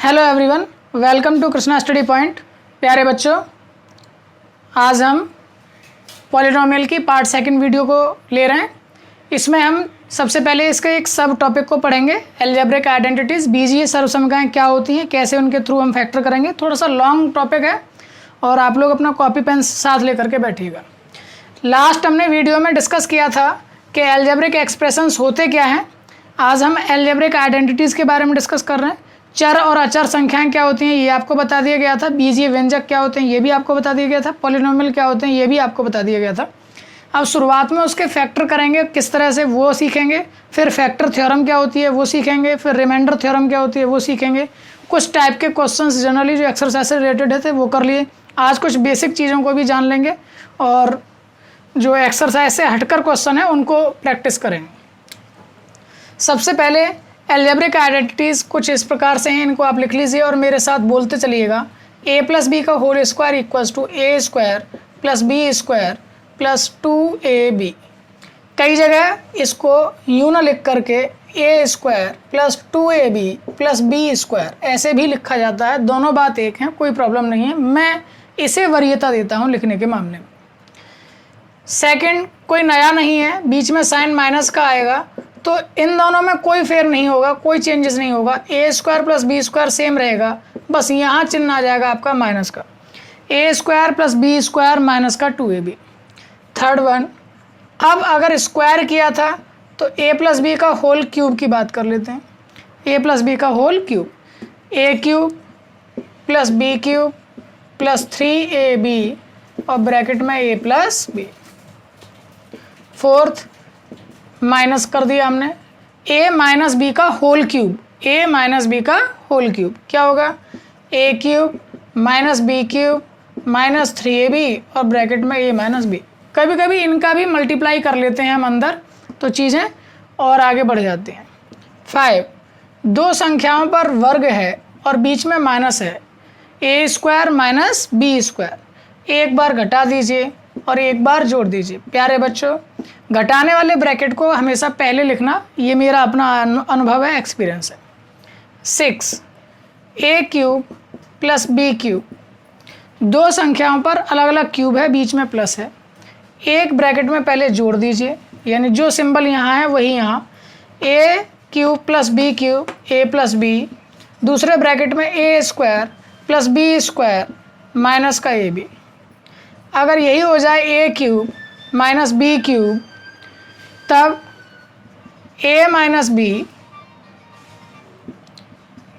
Hello everyone, welcome to Krishna study point. प्यारे बच्चों, आज हम पॉलिनोमियल की पार्ट सेकंड वीडियो को ले रहे हैं। इसमें हम सबसे पहले इसके एक सब टॉपिक को पढ़ेंगे, अलजेब्रिक आइडेंटिटीज़, बीजीय सर्वसमीकरण क्या होती हैं, कैसे उनके थ्रू हम फैक्टर करेंगे। थोड़ा सा लॉन्ग टॉपिक है और आप लोग अपना कॉपी पेन साथ लेकर के बैठिएगा। लास्ट हमने वीडियो में डिस्कस किया था कि अलजेब्रिक एक्सप्रेशंस होते क्या हैं। आज हम अलजेब्रिक आइडेंटिटीज़ के बारे में डिस्कस कर रहे हैं। चर और अचर संख्याएं क्या होती हैं ये आपको बता दिया गया था। बीजीय व्यंजक क्या होते हैं ये भी आपको बता दिया गया था। पॉलिनोमियल क्या होते हैं ये भी आपको बता दिया गया था। अब शुरुआत में उसके फैक्टर करेंगे किस तरह से वो सीखेंगे, फिर फैक्टर थ्योरम क्या होती है वो सीखेंगे, फिर रिमाइंडर थ्योरम क्या होती है वो सीखेंगे। कुछ टाइप के क्वेश्चंस जनरली जो एक्सरसाइज से रिलेटेड है थे वो कर लिए। आज कुछ बेसिक चीज़ों को भी जान लेंगे और जो एक्सरसाइज से हटकर क्वेश्चन है उनको प्रैक्टिस करेंगे। सबसे पहले अलजेब्रिक आइडेंटिटीज़ कुछ इस प्रकार से हैं, इनको आप लिख लीजिए और मेरे साथ बोलते चलिएगा। a प्लस बी का whole square equals to A square plus B square plus 2ab। कई जगह इसको यूं ना लिख करके A square plus 2ab plus B square ऐसे भी लिखा जाता है। दोनों बात एक है, कोई प्रॉब्लम नहीं है, मैं इसे वरीयता देता हूँ लिखने के मामले में। सेकंड, कोई नया नहीं है, बीच में साइन माइनस का आएगा तो इन दोनों में कोई फेर नहीं होगा, कोई चेंजेस नहीं होगा। A square plus B square same रहेगा, बस यहाँ चिन्ह आ जाएगा आपका माइनस का। A square plus B square minus का 2ab। थर्ड वन, अब अगर स्क्वायर किया था तो ए प्लस बी का होल क्यूब की बात कर लेते हैं। ए प्लस बी का whole cube, A cube plus B cube plus 3ab और ब्रैकेट में A plus B. Fourth, minus कर दिया हमने, a माइनस बी का whole cube, a minus B का होल क्यूब क्या होगा, a cube minus B cube minus 3ab और ब्रैकेट में a माइनस बी। कभी कभी इनका भी मल्टीप्लाई कर लेते हैं हम अंदर तो चीज़ें और आगे बढ़ जाती हैं। 5, दो संख्याओं पर वर्ग है और बीच में माइनस है, a square minus B square. एक बार घटा दीजिए और एक बार जोड़ दीजिए। प्यारे बच्चों, घटाने वाले ब्रैकेट को हमेशा पहले लिखना, ये मेरा अपना अनुभव है, एक्सपीरियंस है। 6, ए क्यूब प्लस बी क्यूब, दो संख्याओं पर अलग अलग क्यूब है, बीच में प्लस है। एक ब्रैकेट में पहले जोड़ दीजिए, यानी जो सिंबल यहाँ है वही यहाँ, A cube plus B cube A plus B. दूसरे ब्रैकेट में A square plus B square minus का ए बी। अगर यही हो जाए A cube minus B cube, तब a minus B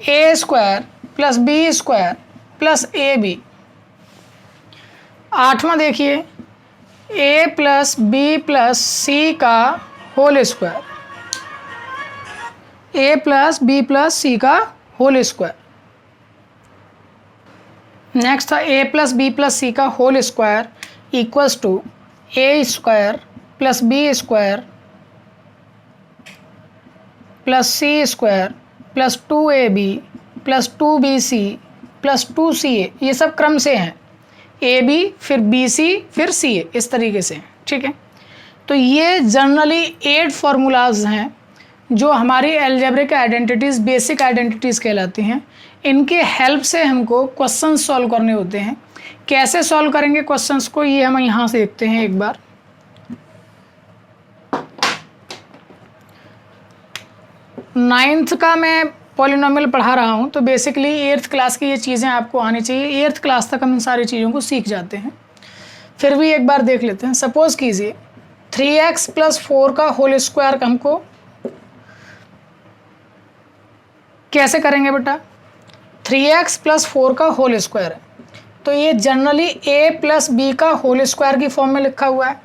A square plus B square plus A B. आठवां देखिए, a plus B plus C का whole square, a plus B plus C का होल स्क्वायर। नेक्स्ट था a plus B plus C का whole square equals to A square plus B square plus C square plus 2ab plus 2bc plus 2ca। ये सब क्रम से हैं, ab फिर bc फिर ca, इस तरीके से, ठीक है। तो ये जनरली 8 फार्मूलाज हैं जो हमारी अलजेब्रिक आइडेंटिटीज़, बेसिक आइडेंटिटीज़ कहलाती हैं। इनके हेल्प से हमको क्वेश्चन सॉल्व करने होते हैं। कैसे सॉल्व करेंगे क्वेश्चंस को ये हम यहाँ से देखते हैं एक बार। नाइन्थ का मैं पॉलिनोमियल पढ़ा रहा हूँ तो बेसिकली 8th क्लास की ये चीज़ें आपको आनी चाहिए। 8th क्लास तक हम इन सारी चीज़ों को सीख जाते हैं, फिर भी एक बार देख लेते हैं। सपोज कीजिए 3x प्लस 4 का होल स्क्वायर हमको कैसे करेंगे बेटा। 3x प्लस 4 का होल स्क्वायर है तो ये जनरली a प्लस बी का होल स्क्वायर की फॉर्म में लिखा हुआ है।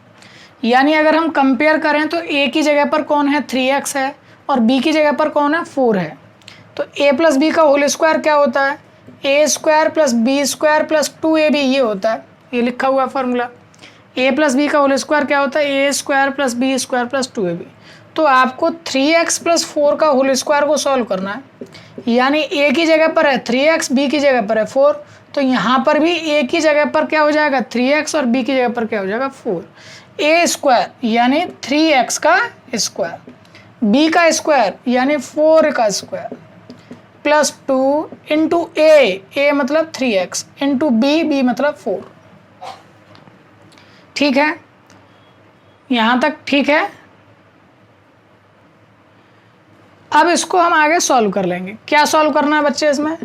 यानी अगर हम कंपेयर करें तो a की जगह पर कौन है, 3x है, और b की जगह पर कौन है, 4 है। तो a प्लस बी का होल स्क्वायर क्या होता है, a square plus B square plus 2ab, ये होता है, ये लिखा हुआ फार्मूला। a प्लस बी का होल स्क्वायर क्या होता है, a square plus B square plus 2ab। तो आपको 3x प्लस 4 का होल स्क्वायर को सॉल्व करना है, यानी a की जगह पर है 3x, b की जगह पर है 4, तो यहाँ पर भी a की जगह पर क्या हो जाएगा 3x और b की जगह पर क्या हो जाएगा 4। a स्क्वायर यानी 3x का स्क्वायर, b का स्क्वायर यानी 4 का स्क्वायर प्लस 2 इंटू ए मतलब 3x इंटू बी मतलब 4। ठीक है, यहाँ तक ठीक है। अब इसको हम आगे सॉल्व कर लेंगे। क्या सॉल्व करना है बच्चे? इसमें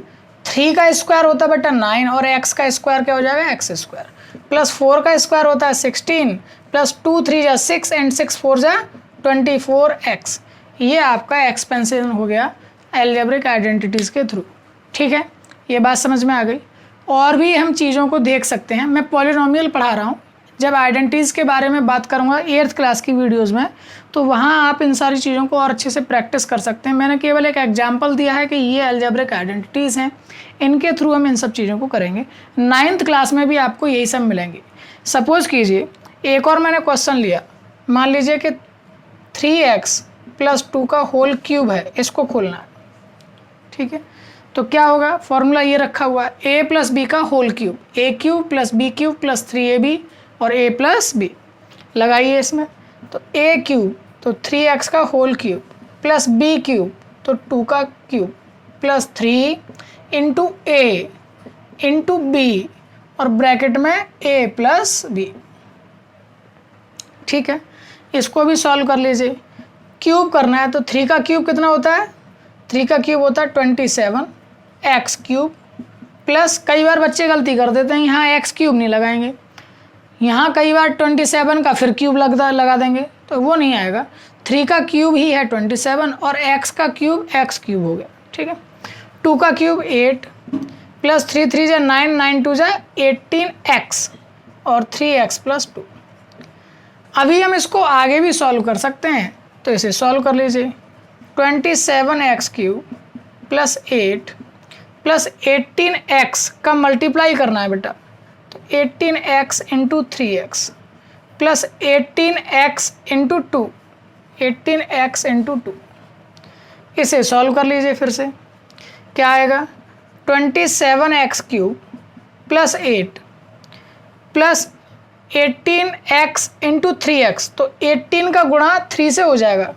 3 का स्क्वायर होता है बेटा 9 और x का स्क्वायर क्या हो जाएगा x स्क्वायर, प्लस 4 का स्क्वायर होता है 16 प्लस 2 3 जा 6 एंड 6 4 जा 24x। ये आपका एक्सपेंशन हो गया एल्जेब्रिक आइडेंटिटीज़ के थ्रू। ठीक है, ये बात समझ में आ गई। और भी हम चीज़ों को देख सकते हैं। मैं पॉलिनोमियल पढ़ा रहा हूँ, जब आइडेंटिटीज़ के बारे में बात करूँगा 8th क्लास की वीडियोज़ में, तो वहाँ आप इन सारी चीज़ों को और अच्छे से प्रैक्टिस कर सकते हैं। मैंने केवल एक एग्जाम्पल दिया है कि ये एल्जेब्रिक आइडेंटिटीज़ हैं, इनके थ्रू हम इन सब चीज़ों को करेंगे। 9th क्लास में भी आपको यही सब मिलेंगे। सपोज़ कीजिए एक और मैंने क्वेश्चन लिया, मान लीजिए कि 3x प्लस 2 का होल क्यूब है, इसको खोलना है। ठीक है, तो क्या होगा? फॉर्मूला ये रखा हुआ है, a प्लस बी का whole cube, a cube plus B cube plus 3ab और a प्लस बी लगाइए इसमें। तो a क्यूब तो 3x का whole cube plus b cube तो 2 का cube plus 3 into a into B और ब्रैकेट में a प्लस बी। ठीक है, इसको भी सॉल्व कर लीजिए। क्यूब करना है तो 3 का क्यूब कितना होता है? 3 का क्यूब होता है 27x क्यूब प्लस, कई बार बच्चे गलती कर देते हैं, यहाँ x क्यूब नहीं लगाएंगे, यहाँ कई बार 27 का फिर क्यूब लगा देंगे, तो वो नहीं आएगा। 3 का क्यूब ही है 27 और x का क्यूब x क्यूब हो गया। ठीक है, 2 का क्यूब 8 प्लस 3 3 जा 9 9 2 जा 18x और 3x प्लस 2। अभी हम इसको आगे भी सॉल्व कर सकते हैं, तो इसे सॉल्व कर लीजिए। 27x cube plus 8 plus 18x का मल्टीप्लाई करना है बेटा, तो 18x into 3x plus 18x into 2, 18x into 2। इसे सॉल्व कर लीजिए फिर से। क्या आएगा? 27x cube plus 8 plus 18x into 3x, तो 18 का गुणा 3 से हो जाएगा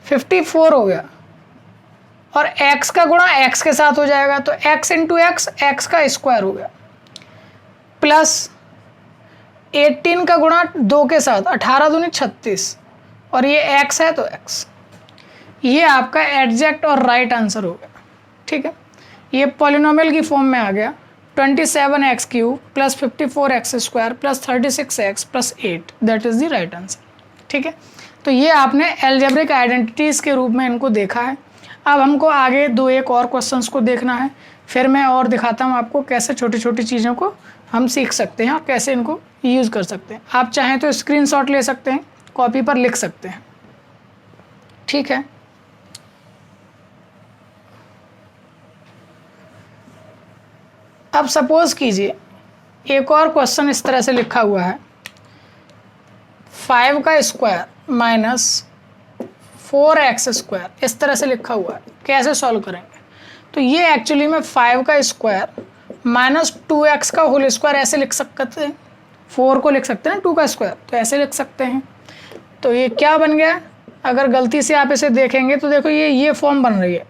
54 हो गया, और x का गुणा x के साथ हो जाएगा, तो x इंटू x का स्क्वायर हो गया, प्लस 18 का गुणा 2 के साथ 18 दूनी 36 और ये x है तो x। ये आपका एग्जैक्ट और राइट आंसर हो गया। ठीक है, ये पॉलिनोमियल की फॉर्म में आ गया। 27x cube plus 54x square plus 36x plus 8, that is the right answer. ठीक है, तो ये आपने एल्जेब्रिक आइडेंटिटीज़ के रूप में इनको देखा है। अब हमको आगे एक और क्वेश्चंस को देखना है, फिर मैं और दिखाता हूँ आपको कैसे छोटी छोटी चीज़ों को हम सीख सकते हैं और कैसे इनको यूज़ कर सकते हैं। आप चाहें तो स्क्रीनशॉट ले सकते हैं, कॉपी पर लिख सकते हैं। ठीक है, अब सपोज कीजिए एक और क्वेश्चन इस तरह से लिखा हुआ है, 5 का स्क्वायर माइनस 4x स्क्वायर, इस तरह से लिखा हुआ है। कैसे सॉल्व करेंगे? तो ये एक्चुअली में 5 का स्क्वायर माइनस 2x का होल स्क्वायर ऐसे लिख सकते हैं। 4 को लिख सकते हैं 2 का स्क्वायर, तो ऐसे लिख सकते हैं। तो ये क्या बन गया? अगर गलती से आप इसे देखेंगे तो देखो ये फॉर्म बन रही है,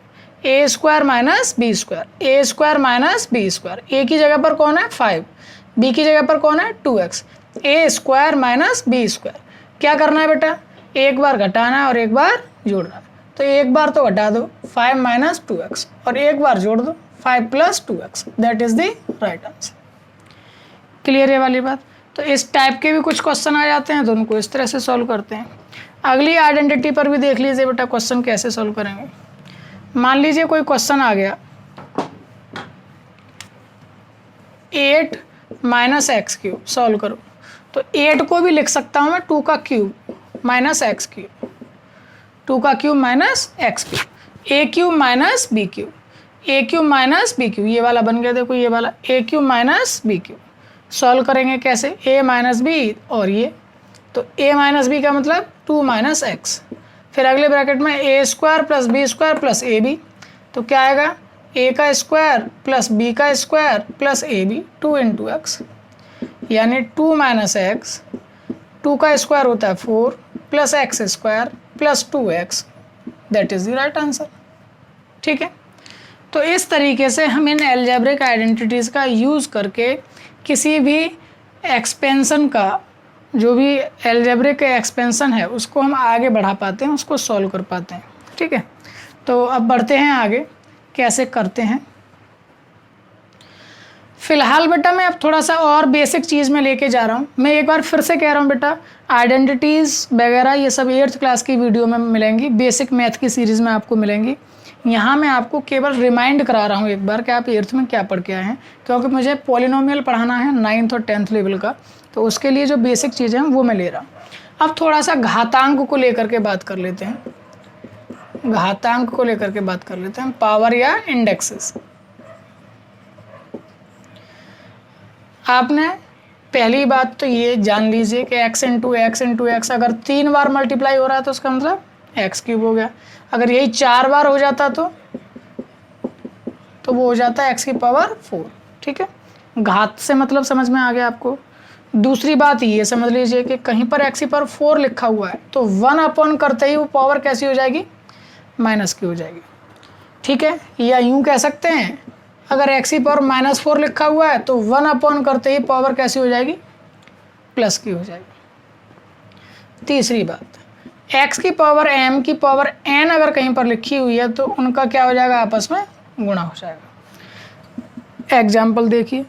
ए स्क्वायर माइनस बी स्क्वायर, ए स्क्वायर माइनस बी स्क्वायर। ए की जगह पर कौन है? 5, बी की जगह पर कौन है? 2x, ए स्क्वायर माइनस बी स्क्वायर। क्या करना है बेटा? एक बार घटाना है और एक बार जोड़ना है। तो एक बार तो घटा दो 5 माइनस 2x और एक बार जोड़ दो 5 plus 2x, that is the right answer. Clear है वाली बात? तो इस टाइप के भी कुछ क्वेश्चन आ जाते हैं, तो उनको इस तरह से सॉल्व करते हैं। अगली आइडेंटिटी पर भी देख लीजिए बेटा क्वेश्चन कैसे सॉल्व करेंगे। मान लीजिए कोई क्वेश्चन आ गया 8 माइनस एक्स क्यूब, सॉल्व करो। तो 8 को भी लिख सकता हूँ मैं 2 का क्यूब माइनस एक्स क्यूब, 2 का cube minus x cube, A cube minus B cube, A cube minus B cube, ये वाला बन गया देखो, ये वाला A cube minus B cube. Solve करेंगे कैसे? ए माइनस बी और ये, तो ए माइनस बी का मतलब 2 माइनस एक्स, फिर अगले ब्रैकेट में A square plus B square plus A B. तो क्या आएगा? ए का स्क्वायर प्लस बी का square plus A B, 2 into x, यानी 2 माइनस एक्स, 2 का स्क्वायर होता है 4 plus x square plus 2x, that is the right answer. ठीक है, तो इस तरीके से हम इन अलजेब्रिक आइडेंटिटीज़ का यूज़ करके किसी भी एक्सपेंशन का, जो भी अलजेब्रिक एक्सपेंशन है उसको हम आगे बढ़ा पाते हैं, उसको सॉल्व कर पाते हैं। ठीक है, तो अब बढ़ते हैं आगे कैसे करते हैं। फ़िलहाल बेटा मैं अब थोड़ा सा और बेसिक चीज़ में लेके जा रहा हूँ। मैं एक बार फिर से कह रहा हूँ बेटा, आइडेंटिटीज़ वगैरह ये सब 8th क्लास की वीडियो में मिलेंगी, बेसिक मैथ की सीरीज़ में आपको मिलेंगी। यहाँ मैं आपको केवल रिमाइंड करा रहा हूँ एक बार कि आप 8th में क्या पढ़ के आए हैं, क्योंकि मुझे पॉलिनोमियल पढ़ाना है 9th और 10th लेवल का, तो उसके लिए जो बेसिक चीज़ें हैं वो मैं ले रहा हूँ। अब थोड़ा सा घातांक को लेकर के बात कर लेते हैं, घातांक को लेकर के बात कर लेते हैं, पावर या इंडेक्सेस। आपने पहली बात तो ये जान लीजिए कि x इंटू एक्स अगर 3 बार मल्टीप्लाई हो रहा है तो उसका मतलब x³ हो गया। अगर यही 4 बार हो जाता तो वो हो जाता है x⁴। ठीक है, घात से मतलब समझ में आ गया आपको। दूसरी बात ये समझ लीजिए कि कहीं पर x⁴ लिखा हुआ है तो 1 करते ही वो पावर कैसी हो जाएगी, माइनस की हो जाएगी। ठीक है, या यूं कह सकते हैं अगर x⁻⁻4 लिखा हुआ है तो 1 करते ही पावर कैसी हो जाएगी, प्लस की हो जाएगी। तीसरी बात, x⁻m⁻n अगर कहीं पर लिखी हुई है तो उनका क्या हो जाएगा, आपस में गुणा हो जाएगा। एग्जाम्पल देखिए,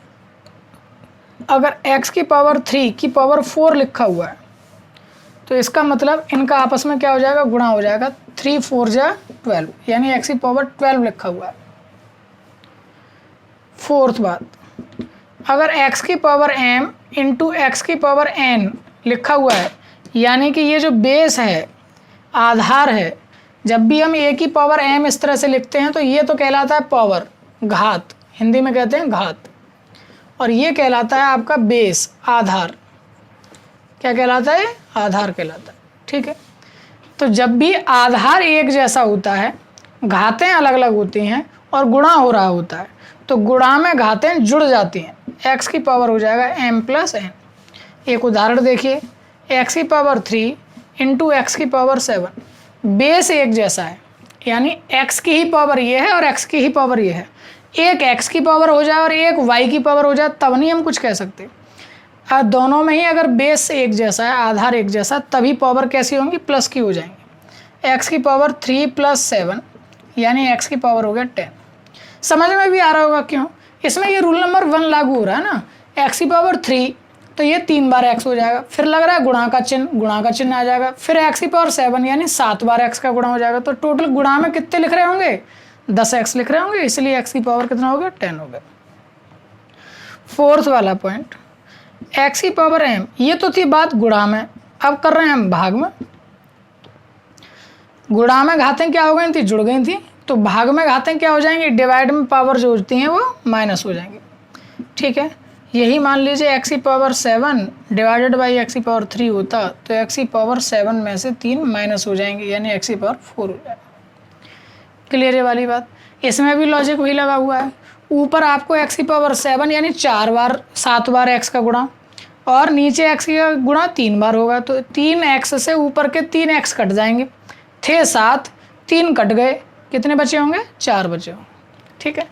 अगर x⁻3⁴ लिखा हुआ है तो इसका मतलब इनका आपस में क्या हो जाएगा, गुणा हो जाएगा। 3 4 जा 12, यानी x⁻12 लिखा हुआ है। फोर्थ बात, अगर x⁻m इंटू x⁻n लिखा हुआ है, यानी कि ये जो बेस है, आधार है, जब भी हम a⁻m इस तरह से लिखते हैं तो ये तो कहलाता है पावर, घात, हिंदी में कहते हैं घात, और ये कहलाता है आपका बेस, आधार। क्या कहलाता है, आधार कहलाता है। ठीक है, तो जब भी आधार एक जैसा होता है, घातें अलग अलग होती हैं और गुणा हो रहा होता है, तो गुणा में घातें जुड़ जाती हैं, x⁻ हो जाएगा m+n। एक उदाहरण देखिए, x⁻3 इंटू x⁻7, बेस एक जैसा है, यानी x की ही पावर ये है और x की ही पावर ये है। एक x की पावर हो जाए और एक y की पावर हो जाए तब नहीं हम कुछ कह सकते। दोनों में ही अगर बेस एक जैसा है, आधार एक जैसा, तभी पावर कैसी होंगी, प्लस की हो जाएंगी। x⁻3 + 7 यानी x⁻ हो गया 10। समझ में भी आ रहा होगा क्यों, इसमें ये रूल नंबर 1 लागू हो रहा है ना। x⁻3 तो ये 3 बार x हो जाएगा, फिर लग रहा है गुणा का चिन्ह आ जाएगा, फिर x⁻7 यानी 7 बार x का गुणा हो जाएगा। तो टोटल गुणा में कितने लिख रहे होंगे, 10x लिख रहे होंगे, इसलिए x⁻ कितना हो गया, 10 हो गया। फोर्थ वाला पॉइंट, x⁻m, ये तो थी बात गुणा में, अब कर रहे हैं हम भाग में। गुणा में घातें क्या हो गई थी, जुड़ गई थी, तो भाग में घातें क्या हो जाएंगी, डिवाइड में पावर जो होती हैं वो माइनस हो जाएंगी। ठीक है, यही मान लीजिए x⁻7 डिवाइडेड बाई x⁻3 होता तो x⁻7 में से 3 माइनस हो जाएंगे, यानी x⁻4 हो जाएगा। क्लियर है वाली बात, इसमें भी लॉजिक वही लगा हुआ है। ऊपर आपको x⁻7 यानी 7 बार x का गुणा, और नीचे x का गुणा 3 बार होगा, तो 3x से ऊपर के 3x कट जाएंगे, थे 7, 3 कट गए, कितने बचे होंगे, 4 बचे होंगे। ठीक है,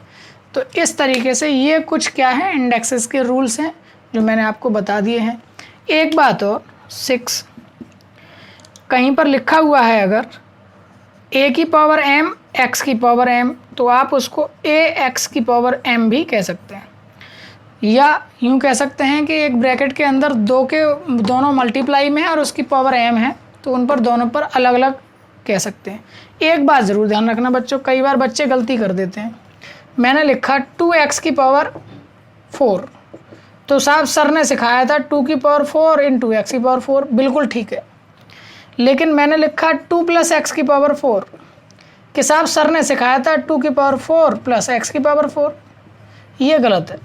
तो इस तरीके से ये कुछ क्या है, इंडेक्सेस के रूल्स हैं जो मैंने आपको बता दिए हैं। एक बात और, 6 कहीं पर लिखा हुआ है अगर a⁻m x⁻m, तो आप उसको ax⁻m भी कह सकते हैं, या यूँ कह सकते हैं कि एक ब्रैकेट के अंदर दोनों मल्टीप्लाई में है और उसकी पावर m है, तो उन पर दोनों पर अलग अलग कह सकते हैं। एक बात ज़रूर ध्यान रखना बच्चों, कई बार बच्चे गलती कर देते हैं। मैंने लिखा 2x⁻4, तो साहब सर ने सिखाया था 2⁻4 इंटू x⁻4, बिल्कुल ठीक है, लेकिन मैंने लिखा 2 + x⁻4 कि साहब सर ने सिखाया था 2⁻4 + x⁻4, ये गलत है,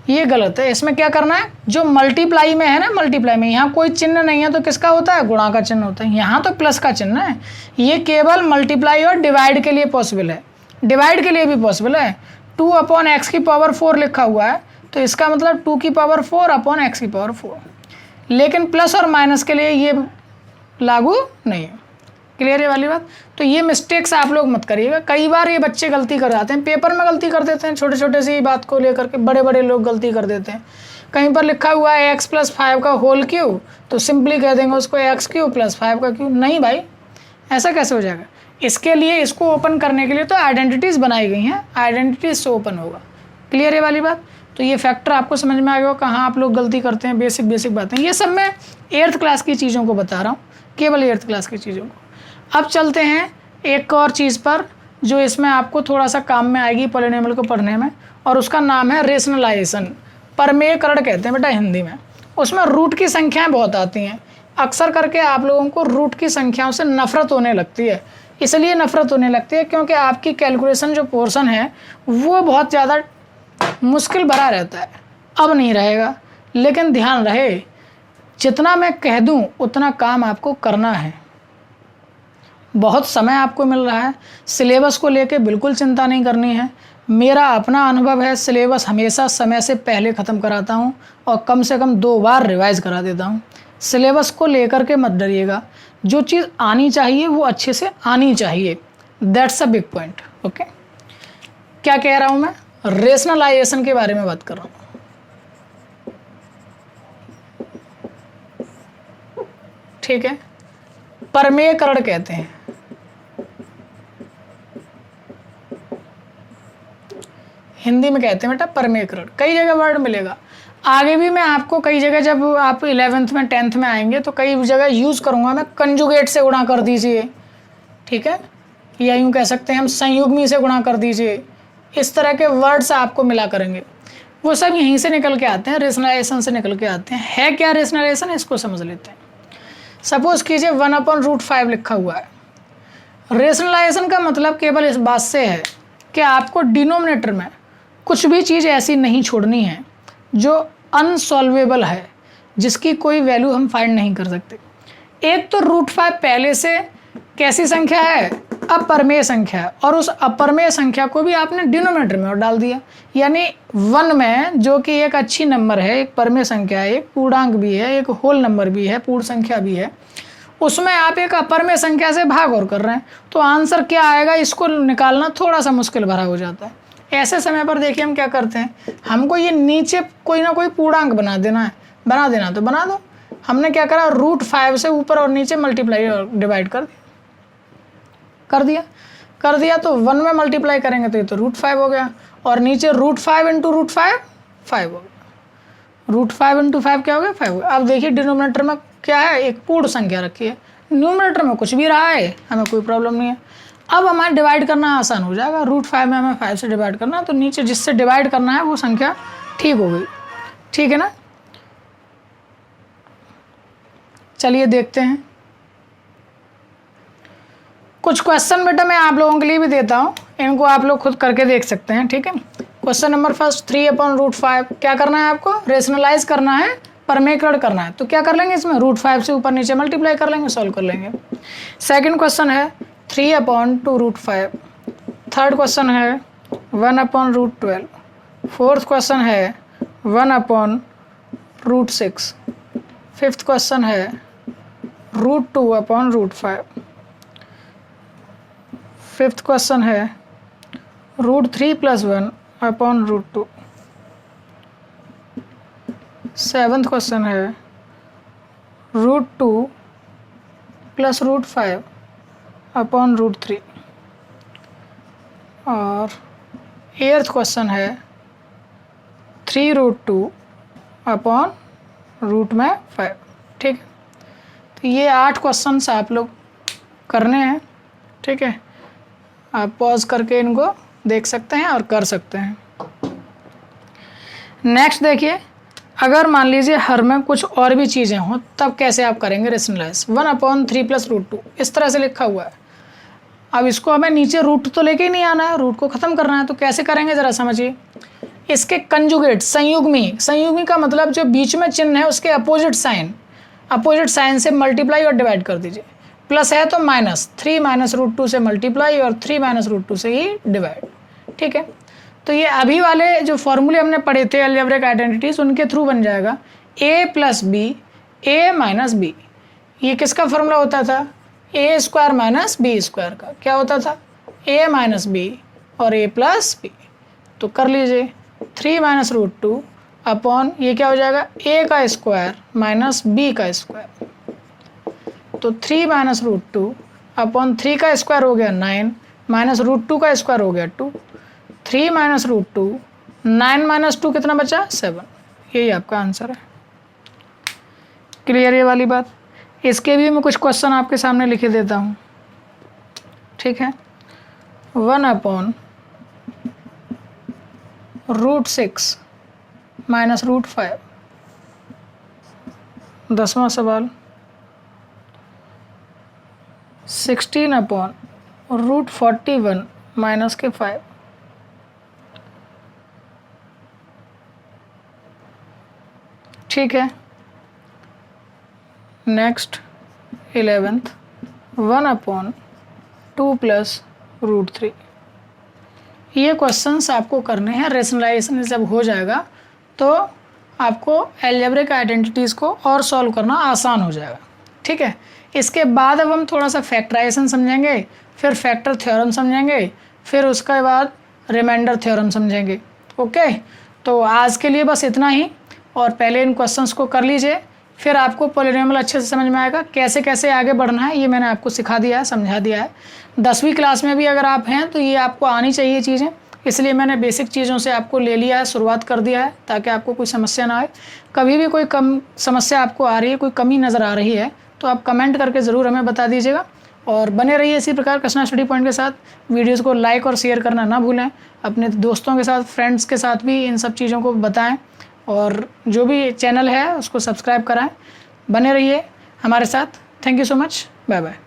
ये गलत है। इसमें क्या करना है, जो मल्टीप्लाई में है ना, मल्टीप्लाई में यहाँ कोई चिन्ह नहीं है तो किसका होता है, गुणा का चिन्ह होता है, यहाँ तो प्लस का चिन्ह है। ये केवल मल्टीप्लाई और डिवाइड के लिए पॉसिबल है, डिवाइड के लिए भी पॉसिबल है। 2/x⁻4 लिखा हुआ है तो इसका मतलब 2⁻4/x⁻4, लेकिन प्लस और माइनस के लिए ये लागू नहीं है। क्लियर है वाली बात। तो ये मिस्टेक्स आप लोग मत करिएगा। कई बार ये बच्चे गलती कर जाते हैं, पेपर में गलती कर देते हैं, छोटे छोटे सी बात को लेकर के बड़े बड़े लोग गलती कर देते हैं। कहीं पर लिखा हुआ है x + 5 का होल क्यूब, तो सिंपली कह देंगे उसको x³ + 5 का क्यूब। नहीं भाई, ऐसा कैसे हो जाएगा। इसके लिए, इसको ओपन करने के लिए तो आइडेंटिटीज़ बनाई गई हैं, आइडेंटिटीज से ओपन होगा। क्लियर है वाली बात। तो ये फैक्टर आपको समझ में आ गया कहाँ आप लोग गलती करते हैं, बेसिक बातें। ये सब मैं 8th क्लास की चीज़ों को बता रहा हूँ, केवल 8th क्लास की चीज़ों को। अब चलते हैं एक और चीज़ पर जो इसमें आपको थोड़ा सा काम में आएगी पॉलिनोमियल को पढ़ने में, और उसका नाम है रेशनलाइजेशन। परमेयकरण कहते हैं बेटा हिंदी में। उसमें रूट की संख्याएं बहुत आती हैं। अक्सर करके आप लोगों को रूट की संख्याओं से नफरत होने लगती है। इसलिए नफरत होने लगती है क्योंकि आपकी कैलकुलेशन जो पोर्शन है वो बहुत ज़्यादा मुश्किल भरा रहता है। अब नहीं रहेगा, लेकिन ध्यान रहे जितना मैं कह दूं उतना काम आपको करना है। बहुत समय आपको मिल रहा है, सिलेबस को लेके बिल्कुल चिंता नहीं करनी है। मेरा अपना अनुभव है, सिलेबस हमेशा समय से पहले ख़त्म कराता हूं और कम से कम 2 बार रिवाइज़ करा देता हूं। सिलेबस को लेकर के मत डरिएगा, जो चीज़ आनी चाहिए वो अच्छे से आनी चाहिए। That's a big point. Okay, क्या कह रहा हूँ मैं, रेशनलाइजेशन के बारे में बात कर रहा हूँ। ठीक है, परमेयकरण कहते हैं। हिंदी में कहते हैं बेटा परमेयकरण। कई जगह वर्ड मिलेगा, आगे भी मैं आपको कई जगह, जब आप 11th में 10th में आएंगे तो कई जगह यूज़ करूँगा मैं, कंजुगेट से गुणा कर दीजिए, ठीक है, या यूँ कह सकते हैं हम संयुग्मी से गुणा कर दीजिए। इस तरह के वर्ड्स आपको मिला करेंगे, वो सब यहीं से निकल के आते हैं, रेशनलाइजेशन से निकल के आते हैं। है क्या रेशनलाइजेशन, इसको समझ लेते हैं। सपोज कीजिए 1/√5 लिखा हुआ है। रेशनलाइजेशन का मतलब केवल इस बात से है कि आपको डिनोमिनेटर में कुछ भी चीज़ ऐसी नहीं छोड़नी है जो अनसॉल्वेबल है, जिसकी कोई वैल्यू हम फाइंड नहीं कर सकते। एक तो √5 पहले से कैसी संख्या है, अपरमेय संख्या है, और उस अपरमेय संख्या को भी आपने डिनोमिनेटर में और डाल दिया। यानी 1 में, जो कि एक अच्छी नंबर है, एक परमेय संख्या है, एक पूर्णांक भी है, एक होल नंबर भी है, पूर्ण संख्या भी है, उसमें आप एक अपरमेय संख्या से भाग और कर रहे हैं, तो आंसर क्या आएगा, इसको निकालना थोड़ा सा मुश्किल भरा हो जाता है। ऐसे समय पर देखिए हम क्या करते हैं, हमको ये नीचे कोई ना कोई पूर्णांक बना देना तो बना दो। हमने क्या करा, √5 से ऊपर और नीचे मल्टीप्लाई और डिवाइड कर दिया। तो 1 में मल्टीप्लाई करेंगे तो ये तो √5 हो गया, और नीचे √5 × √5 5 हो गया। √5 × 5 क्या हो गया, 5 हो गया। अब देखिए डिनोमिनेटर में क्या है, एक पूर्ण संख्या रखी है, न्यूमरेटर में कुछ भी रहा है, हमें कोई प्रॉब्लम नहीं है। अब हमारा डिवाइड करना आसान हो जाएगा। √5 में हमें 5 से डिवाइड करना, तो नीचे जिससे डिवाइड करना है वो संख्या ठीक हो गई। ठीक है ना, चलिए देखते हैं कुछ क्वेश्चन। बेटा मैं आप लोगों के लिए भी देता हूँ, इनको आप लोग खुद करके देख सकते हैं। ठीक है, क्वेश्चन नंबर फर्स्ट, 3/√5 क्या करना है आपको, रेशनलाइज करना है, परमेयकरण करना है। तो क्या कर लेंगे, इसमें √5 से ऊपर नीचे मल्टीप्लाई कर लेंगे, सॉल्व कर लेंगे। सेकंड क्वेश्चन है 3/2√5। थर्ड क्वेश्चन है 1/√12। फोर्थ क्वेश्चन है 1/√6। फिफ्थ क्वेश्चन है √2/√5। फिफ्थ क्वेश्चन है √3 + 1/√2। सेवन्थ क्वेश्चन है √2 + √5/√3। और एट्थ क्वेश्चन है 3√2/√5। ठीक है, तो ये 8 क्वेश्चंस आप लोग करने हैं। ठीक है, आप पॉज करके इनको देख सकते हैं और कर सकते हैं। नेक्स्ट देखिए, अगर मान लीजिए हर में कुछ और भी चीज़ें हों तब कैसे आप करेंगे रेशनलाइज। 1/3 + √2 इस तरह से लिखा हुआ है। अब इसको हमें नीचे रूट तो लेके ही नहीं आना है, रूट को ख़त्म करना है, तो कैसे करेंगे ज़रा समझिए। इसके कंजुगेट, संयुग्मी का मतलब जो बीच में चिन्ह है उसके अपोजिट साइन से मल्टीप्लाई और डिवाइड कर दीजिए। प्लस है तो माइनस, 3 - √2 से मल्टीप्लाई और 3 - √2 से ही डिवाइड। ठीक है, तो ये अभी वाले जो फॉर्मूले हमने पढ़े थे अलजेब्रिक आइडेंटिटीज, उनके थ्रू बन जाएगा a + b, a - b। ये किसका फॉर्मूला होता था, ए स्क्वायर माइनस बी स्क्वायर का क्या होता था, ए माइनस बी और ए प्लस बी। तो कर लीजिए 3 माइनस रूट 2 अपॉन ये क्या हो जाएगा, ए का स्क्वायर माइनस बी का स्क्वायर। तो 3 माइनस रूट 2 अपॉन 3 का स्क्वायर हो गया 9 माइनस रूट 2 का स्क्वायर हो गया 2। 3 माइनस रूट 2, 9 माइनस 2 कितना बचा, 7। यही आपका आंसर है। क्लियर ये वाली बात। इसके भी मैं कुछ क्वेश्चन आपके सामने लिखे देता हूँ, ठीक है। 1 अपॉन रूट 6 माइनस रूट 5, 10वां सवाल। 16 अपॉन रूट 41 माइनस के 5, ठीक है। Next 11th 1 upon 2 plus root 3। ये क्वेश्चंस आपको करने हैं। रेशनलाइजेशन जब हो जाएगा तो आपको एल्जेब्रिक आइडेंटिटीज़ को और सॉल्व करना आसान हो जाएगा, ठीक है। इसके बाद अब हम थोड़ा सा फैक्टराइजेशन समझेंगे, फिर फैक्टर थ्योरम समझेंगे, फिर उसके बाद रिमाइंडर थ्योरम समझेंगे। ओके, तो आज के लिए बस इतना ही। और पहले इन क्वेश्चंस को कर लीजिए, फिर आपको पॉलिनोमियल अच्छे से समझ में आएगा। कैसे कैसे आगे बढ़ना है ये मैंने आपको सिखा दिया है, समझा दिया है। 10वीं क्लास में भी अगर आप हैं तो ये आपको आनी चाहिए चीज़ें, इसलिए मैंने बेसिक चीज़ों से आपको ले लिया है, शुरुआत कर दिया है, ताकि आपको कोई समस्या ना आए। कभी भी कोई कम समस्या आपको आ रही है, कोई कमी नज़र आ रही है, तो आप कमेंट करके ज़रूर हमें बता दीजिएगा। और बने रहिए इसी प्रकार कृष्णा स्टडी पॉइंट के साथ। वीडियोज़ को लाइक और शेयर करना ना भूलें। अपने दोस्तों के साथ, फ्रेंड्स के साथ भी इन सब चीज़ों को बताएं, और जो भी चैनल है उसको सब्सक्राइब कराएं। बने रहिए हमारे साथ। Thank you so much, bye bye.